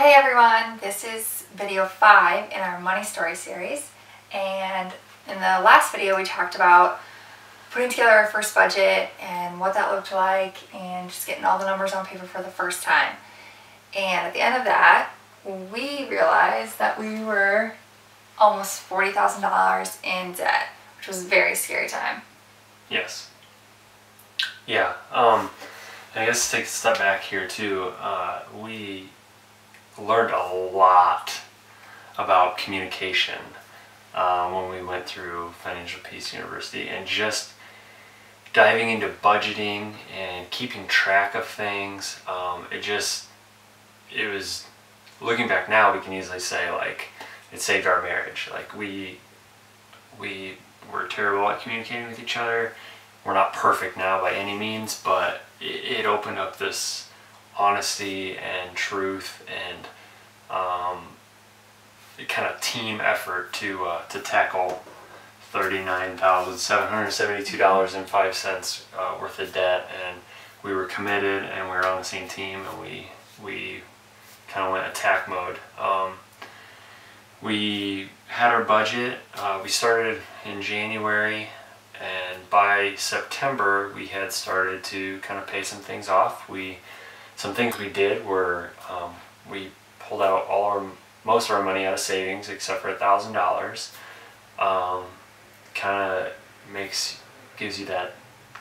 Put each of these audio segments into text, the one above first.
Hey everyone, this is video 5 in our money story series, and in the last video we talked about putting together our first budget and what that looked like and just getting all the numbers on paper for the first time. And at the end of that, we realized that we were almost $40,000 in debt, which was a very scary time. Yes. Yeah. I guess to take a step back here too, we learned a lot about communication when we went through Financial Peace University, and just diving into budgeting and keeping track of things. It was, looking back now, we can easily say like it saved our marriage. Like we were terrible at communicating with each other. We're not perfect now by any means, but it opened up this honesty and truth and kind of team effort to tackle $39,772.05 worth of debt, and we were committed and we were on the same team, and we kind of went attack mode. We had our budget. We started in January, and by September we had started to kind of pay some things off. Some things we did were we pulled out most of our money out of savings except for $1,000. Kind of gives you that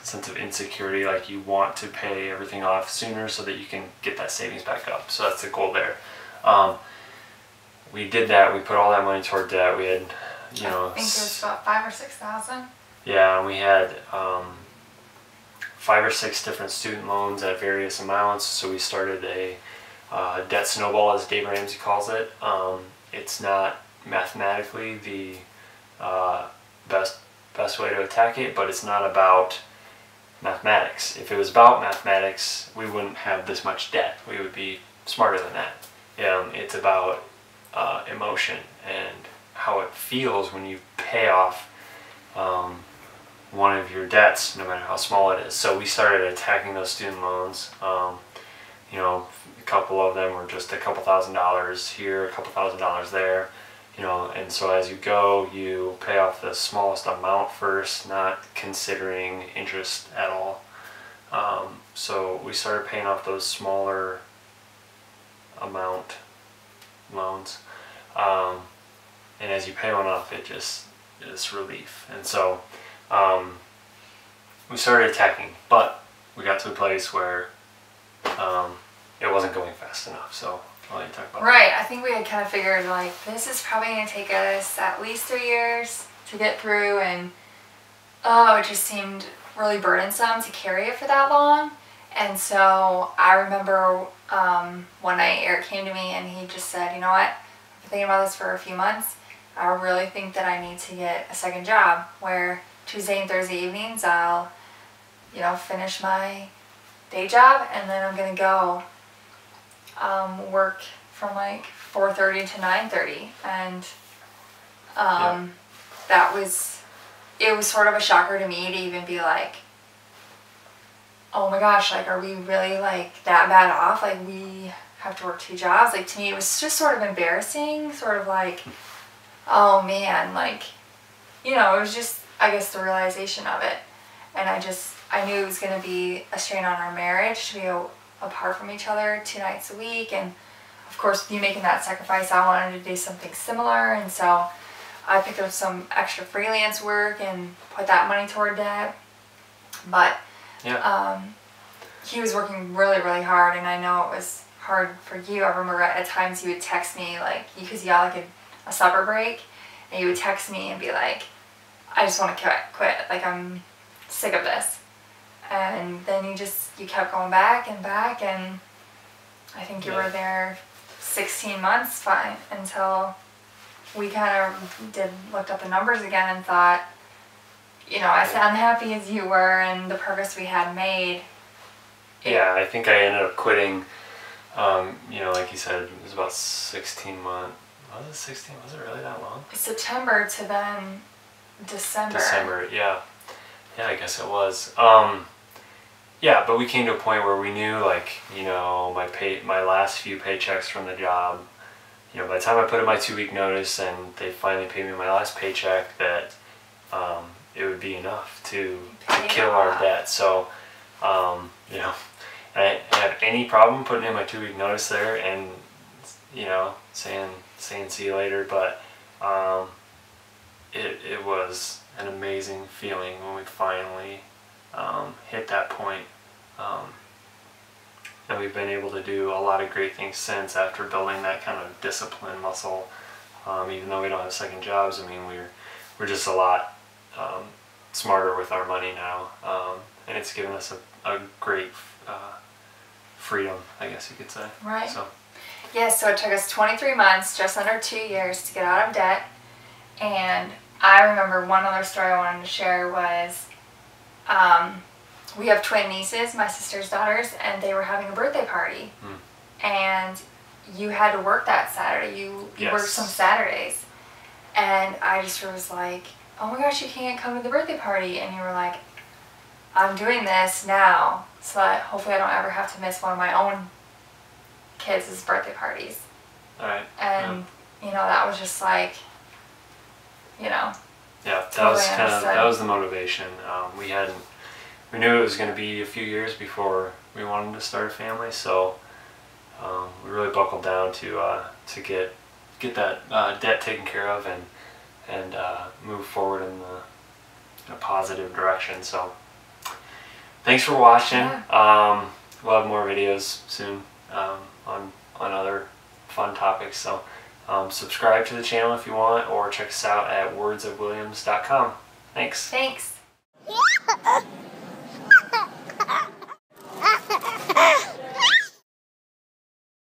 sense of insecurity, like you want to pay everything off sooner so that you can get that savings back up. So that's the goal there. We did that. We put all that money toward debt. We had, I think it was about $5,000 or $6,000. Yeah, and we had 5 or 6 different student loans at various amounts. So we started a debt snowball, as Dave Ramsey calls it. It's not mathematically the best way to attack it, but it's not about mathematics. If it was about mathematics, we wouldn't have this much debt. We would be smarter than that. It's about emotion and how it feels when you pay off one of your debts, no matter how small it is. So we started attacking those student loans. A couple of them were just a couple $1,000s here, a couple $1,000s there. And so as you go, you pay off the smallest amount first, not considering interest at all. So we started paying off those smaller amount loans. And as you pay one off, it's relief. And so we started attacking, but we got to a place where it wasn't going fast enough. So I'll let you talk about Right, I think we had kind of figured like this is probably going to take us at least 3 years to get through, and it just seemed really burdensome to carry it for that long. And so I remember one night Eric came to me and he just said, you know what, I've been thinking about this for a few months. I really think that I need to get a second job where Tuesday and Thursday evenings I'll finish my day job, and then I'm going to go work from like 4:30 to 9:30, and it was sort of a shocker to me to even be like, oh my gosh, like are we really like that bad off? Like we have to work 2 jobs? Like to me it was just sort of embarrassing, sort of like, oh man, like it was just, I guess, the realization of it. And I knew it was going to be a strain on our marriage to be apart from each other 2 nights a week, and of course you making that sacrifice, I wanted to do something similar, and so I picked up some extra freelance work and put that money toward debt. But he was working really, really hard, and I know it was hard for you. I remember at times you would text me, like, because you got like a supper break, and you would text me and be like, I just want to quit, like I'm sick of this. And then you kept going back, and I think you were there 16 months fine until we kind of looked up the numbers again and thought, as unhappy as you were and the progress we had made. Yeah, I think I ended up quitting, like you said, it was about 16 months. Was it 16? Was it really that long? September to then December. Yeah, I guess it was. yeah, but we came to a point where we knew, like, you know, my last few paychecks from the job, you know, by the time I put in my 2-week notice and they finally paid me my last paycheck, that it would be enough to kill our debt. So, you know, I didn't have any problem putting in my 2-week notice there and, you know, saying see you later. But it was an amazing feeling when we finally hit that point. And we've been able to do a lot of great things since, after building that kind of discipline muscle. Even though we don't have second jobs, I mean, we're just a lot smarter with our money now, and it's given us a great freedom, I guess you could say. Right. So. Yeah, so it took us 23 months, just under 2 years, to get out of debt. And I remember one other story I wanted to share was, we have twin nieces, my sister's daughters, and they were having a birthday party. And you had to work that Saturday. You worked some Saturdays. And I just was like, oh my gosh, you can't come to the birthday party. And you were like, I'm doing this now so that hopefully I don't ever have to miss one of my own kids' birthday parties. All right. And, you know, that was just like, you know. Yeah, that was the motivation. We knew it was going to be a few years before we wanted to start a family, so we really buckled down to get that debt taken care of and move forward in a positive direction. So thanks for watching. Yeah. We'll have more videos soon on other fun topics. So subscribe to the channel if you want, or check us out at wordsofwilliams.com. Thanks. Thanks.